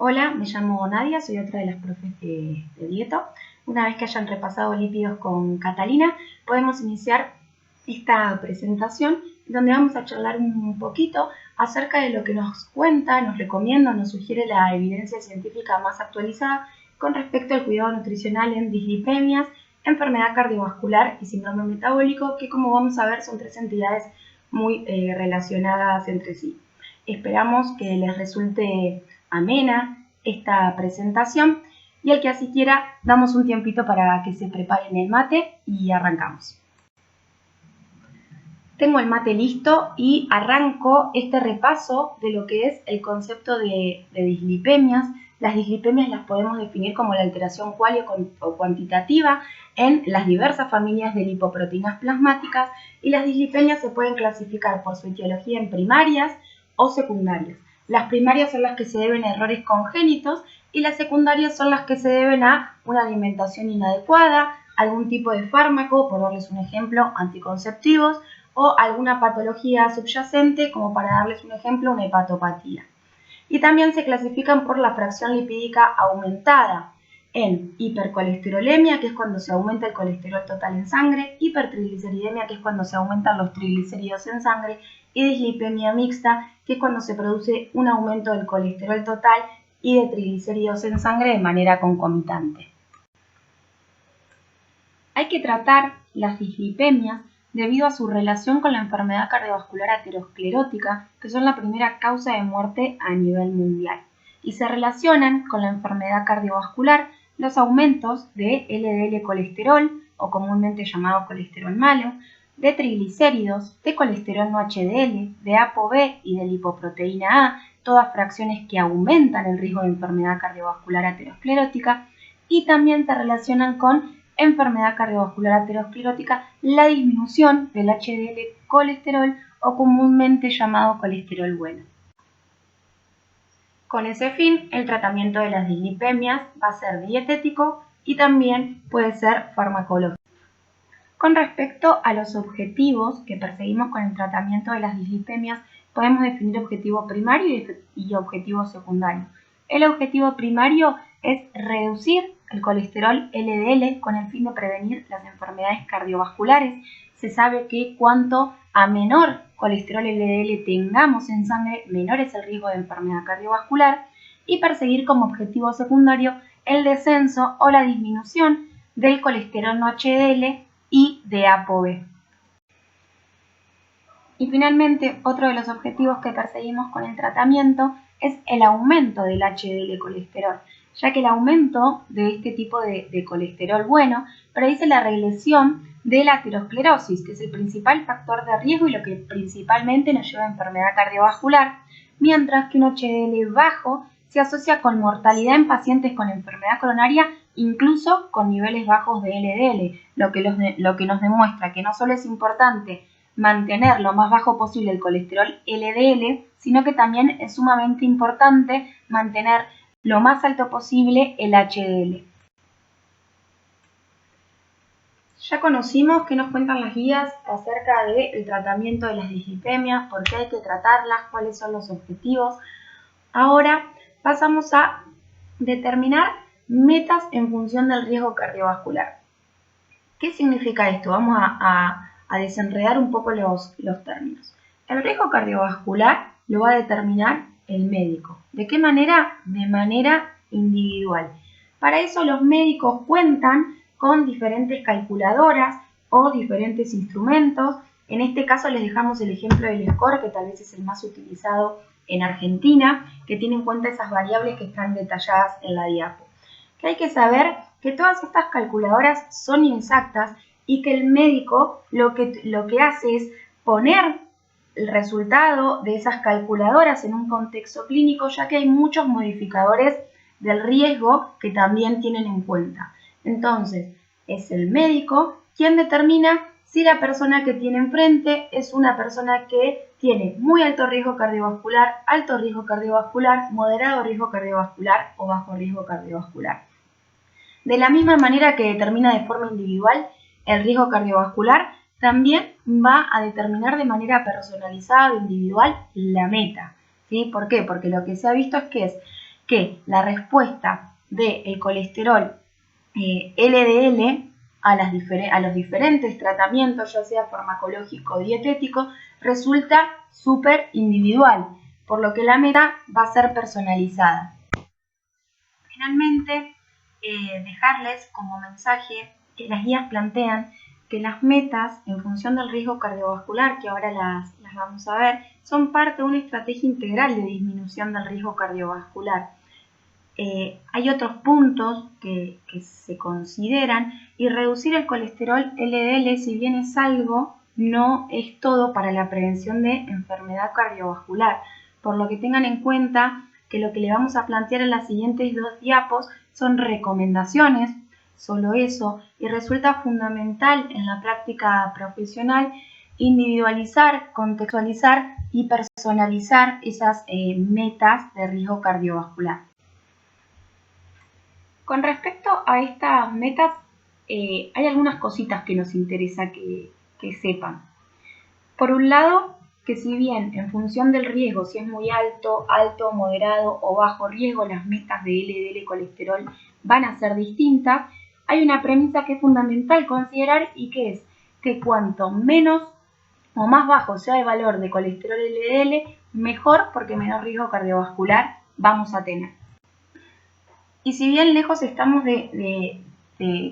Hola, me llamo Nadia, soy otra de las profes de Dieto. Una vez que hayan repasado lípidos con Catalina, podemos iniciar esta presentación donde vamos a charlar un poquito acerca de lo que nos cuenta, nos recomienda, nos sugiere la evidencia científica más actualizada con respecto al cuidado nutricional en dislipemias, enfermedad cardiovascular y síndrome metabólico, que como vamos a ver son tres entidades muy relacionadas entre sí. Esperamos que les resulte amena esta presentación y el que así quiera damos un tiempito para que se preparen el mate y arrancamos. Tengo el mate listo y arranco este repaso de lo que es el concepto de dislipemias. Las dislipemias las podemos definir como la alteración cual o cuantitativa en las diversas familias de lipoproteínas plasmáticas, y las dislipemias se pueden clasificar por su etiología en primarias o secundarias. Las primarias son las que se deben a errores congénitos y las secundarias son las que se deben a una alimentación inadecuada, algún tipo de fármaco, por darles un ejemplo, anticonceptivos, o alguna patología subyacente, como para darles un ejemplo, una hepatopatía. Y también se clasifican por la fracción lipídica aumentada en hipercolesterolemia, que es cuando se aumenta el colesterol total en sangre, hipertrigliceridemia, que es cuando se aumentan los triglicéridos en sangre, y dislipemia mixta, que es cuando se produce un aumento del colesterol total y de triglicéridos en sangre de manera concomitante. Hay que tratar las dislipemias debido a su relación con la enfermedad cardiovascular aterosclerótica, que son la primera causa de muerte a nivel mundial, y se relacionan con la enfermedad cardiovascular los aumentos de LDL colesterol, o comúnmente llamado colesterol malo, de triglicéridos, de colesterol no HDL, de ApoB y de lipoproteína A, todas fracciones que aumentan el riesgo de enfermedad cardiovascular aterosclerótica, y también se relacionan con enfermedad cardiovascular aterosclerótica la disminución del HDL colesterol, o comúnmente llamado colesterol bueno. Con ese fin, el tratamiento de las dislipemias va a ser dietético y también puede ser farmacológico. Con respecto a los objetivos que perseguimos con el tratamiento de las dislipemias, podemos definir objetivo primario y objetivo secundario. El objetivo primario es reducir el colesterol LDL con el fin de prevenir las enfermedades cardiovasculares. Se sabe que cuanto a menor colesterol LDL tengamos en sangre, menor es el riesgo de enfermedad cardiovascular, y perseguir como objetivo secundario el descenso o la disminución del colesterol no HDL y de ApoB. Y finalmente, otro de los objetivos que perseguimos con el tratamiento es el aumento del HDL colesterol, ya que el aumento de este tipo de colesterol bueno predice la regresión de la aterosclerosis, que es el principal factor de riesgo y lo que principalmente nos lleva a enfermedad cardiovascular, mientras que un HDL bajo se asocia con mortalidad en pacientes con enfermedad coronaria, incluso con niveles bajos de LDL, lo que nos demuestra que no solo es importante mantener lo más bajo posible el colesterol LDL, sino que también es sumamente importante mantener lo más alto posible el HDL. Ya conocimos qué nos cuentan las guías acerca del tratamiento de las dislipemias, por qué hay que tratarlas, cuáles son los objetivos. Ahora pasamos a determinar metas en función del riesgo cardiovascular. ¿Qué significa esto? Vamos a desenredar un poco los términos. El riesgo cardiovascular lo va a determinar el médico. ¿De qué manera? De manera individual. Para eso los médicos cuentan con diferentes calculadoras o diferentes instrumentos. En este caso les dejamos el ejemplo del SCORE, que tal vez es el más utilizado en Argentina, que tiene en cuenta esas variables que están detalladas en la diapo. Que hay que saber que todas estas calculadoras son inexactas y que el médico lo que hace es poner el resultado de esas calculadoras en un contexto clínico, ya que hay muchos modificadores del riesgo que también tienen en cuenta. Entonces, es el médico quien determina si la persona que tiene enfrente es una persona que tiene muy alto riesgo cardiovascular, moderado riesgo cardiovascular o bajo riesgo cardiovascular. De la misma manera que determina de forma individual el riesgo cardiovascular, también va a determinar de manera personalizada o individual la meta. ¿Sí? ¿Por qué? Porque lo que se ha visto es que la respuesta del colesterol LDL a los diferentes tratamientos, ya sea farmacológico o dietético, resulta súper individual, por lo que la meta va a ser personalizada. Finalmente, dejarles como mensaje que las guías plantean que las metas en función del riesgo cardiovascular, que ahora las vamos a ver, son parte de una estrategia integral de disminución del riesgo cardiovascular. Hay otros puntos que se consideran, y reducir el colesterol LDL, si bien es algo, no es todo para la prevención de enfermedad cardiovascular, por lo que tengan en cuenta que lo que le vamos a plantear en las siguientes 2 diapos son recomendaciones, solo eso, y resulta fundamental en la práctica profesional individualizar, contextualizar y personalizar esas metas de riesgo cardiovascular. Con respecto a estas metas, hay algunas cositas que nos interesa que sepan. Por un lado, que si bien en función del riesgo, si es muy alto, moderado o bajo riesgo, las metas de LDL colesterol van a ser distintas, hay una premisa que es fundamental considerar, y que es que cuanto menos o más bajo sea el valor de colesterol LDL, mejor, porque menor riesgo cardiovascular vamos a tener. Y si bien lejos estamos de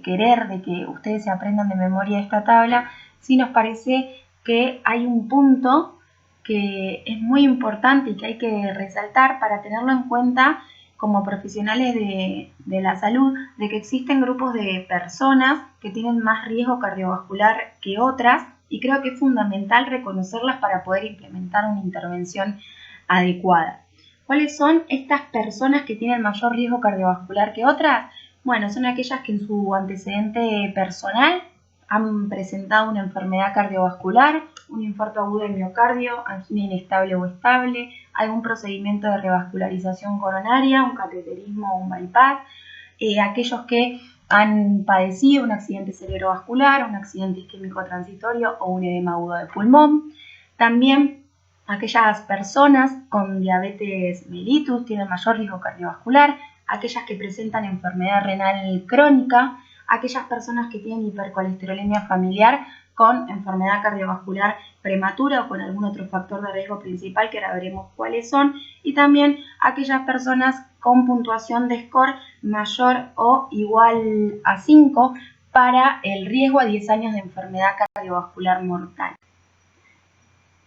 querer de que ustedes se aprendan de memoria esta tabla, sí nos parece que hay un punto que es muy importante y que hay que resaltar para tenerlo en cuenta como profesionales de la salud, de que existen grupos de personas que tienen más riesgo cardiovascular que otras, y creo que es fundamental reconocerlas para poder implementar una intervención adecuada. ¿Cuáles son estas personas que tienen mayor riesgo cardiovascular que otras? Bueno, son aquellas que en su antecedente personal han presentado una enfermedad cardiovascular, un infarto agudo del miocardio, angina inestable o estable, algún procedimiento de revascularización coronaria, un cateterismo o un bypass, aquellos que han padecido un accidente cerebrovascular, un accidente isquémico transitorio o un edema agudo de pulmón. También aquellas personas con diabetes mellitus tienen mayor riesgo cardiovascular, aquellas que presentan enfermedad renal crónica, aquellas personas que tienen hipercolesterolemia familiar con enfermedad cardiovascular prematura o con algún otro factor de riesgo principal, que ahora veremos cuáles son, y también aquellas personas con puntuación de score mayor o igual a 5 para el riesgo a 10 años de enfermedad cardiovascular mortal.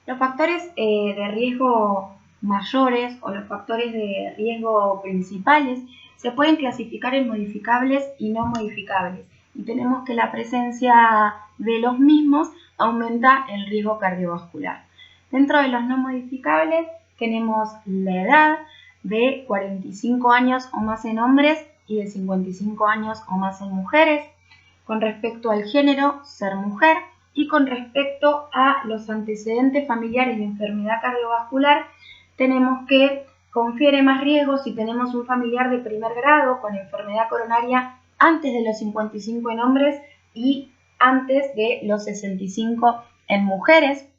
Los factores de riesgo mayores o los factores de riesgo principales se pueden clasificar en modificables y no modificables, y tenemos que la presencia de los mismos aumenta el riesgo cardiovascular. Dentro de los no modificables tenemos la edad de 45 años o más en hombres y de 55 años o más en mujeres. Con respecto al género, ser mujer. Y con respecto a los antecedentes familiares de enfermedad cardiovascular, tenemos que confiere más riesgo si tenemos un familiar de primer grado con enfermedad coronaria antes de los 55 en hombres y antes de los 65 en mujeres.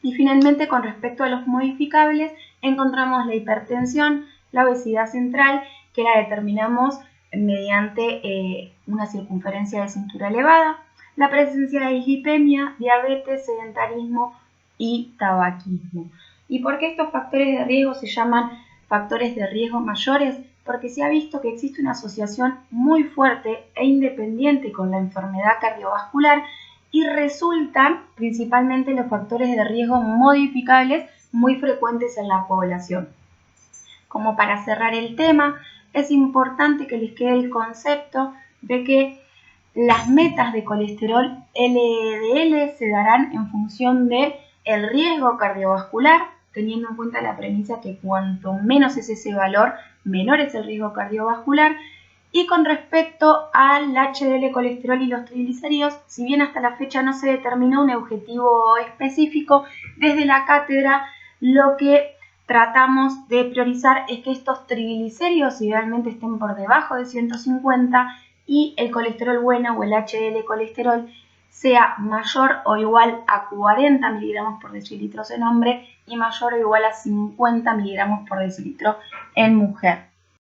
Y finalmente, con respecto a los modificables, encontramos la hipertensión, la obesidad central, que la determinamos mediante una circunferencia de cintura elevada, la presencia de dislipemia, diabetes, sedentarismo y tabaquismo. ¿Y por qué estos factores de riesgo se llaman factores de riesgo mayores? Porque se ha visto que existe una asociación muy fuerte e independiente con la enfermedad cardiovascular, y resultan principalmente los factores de riesgo modificables muy frecuentes en la población. Como para cerrar el tema, es importante que les quede el concepto de que las metas de colesterol LDL se darán en función del riesgo cardiovascular, teniendo en cuenta la premisa que cuanto menos es ese valor, menor es el riesgo cardiovascular. Y con respecto al HDL colesterol y los triglicéridos, si bien hasta la fecha no se determinó un objetivo específico, desde la cátedra lo que tratamos de priorizar es que estos triglicéridos idealmente estén por debajo de 150 y el colesterol bueno o el HDL colesterol sea mayor o igual a 40 miligramos por decilitro en hombre y mayor o igual a 50 miligramos por decilitro en mujer.